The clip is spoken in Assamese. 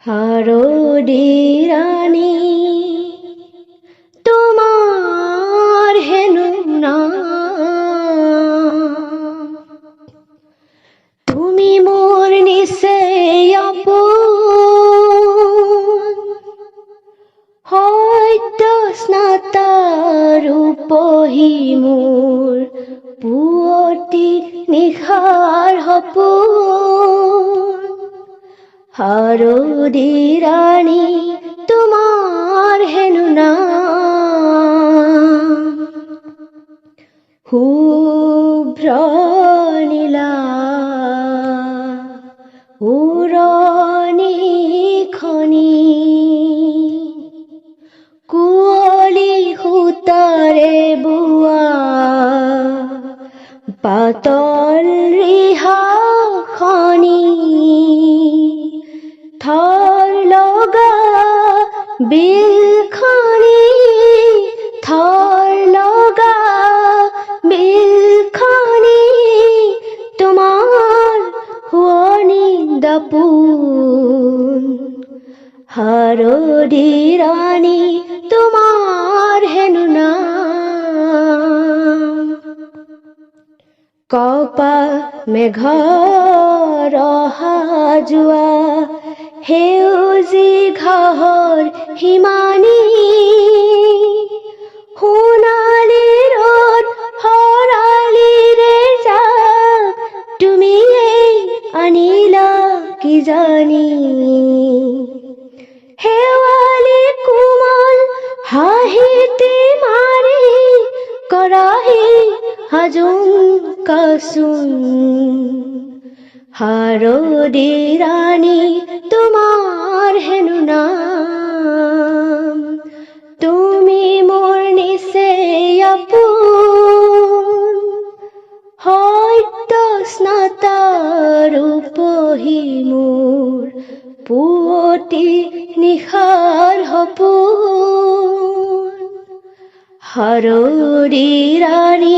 হাৰদি ৰানী তোমাৰ হেনু না তুমি মোৰ নিচে আপোন হয়তো স্নাতাৰ ৰূপহী মোৰ পুৱতি নিশাৰ সপোন হাৰদি ৰাণী তোমাৰ হেনো নাম শুভ্ৰ নীলা উৰণি খনি কুঁৱলী সূতাৰে বোৱা পাতল ৰিহাখনি থৰ লগা বিলখনি থৰ লগা বিলখনি তোমাৰ শুৱনি দাপোন হাৰদি ৰাণী তোমাৰ হেনো নাম কপা মেঘৰ অহা যোৱা সেউজী ঘাঁহৰ হিমানী সোণালী ৰ'দ সৰালিৰে জাক তুমিয়েই আনিলা কিজানি শেৱালি কোমল হাঁহিটি মাৰি কৰাহি হাজোং কাচোন হাৰদি ৰাণী তোমাৰ হেনো নাম তুমি মোৰ নিচে আপোন সত্য স্নাতাৰ ৰূপহী মোৰ পুৱতি নিশাৰ সপোন হাৰদি ৰাণী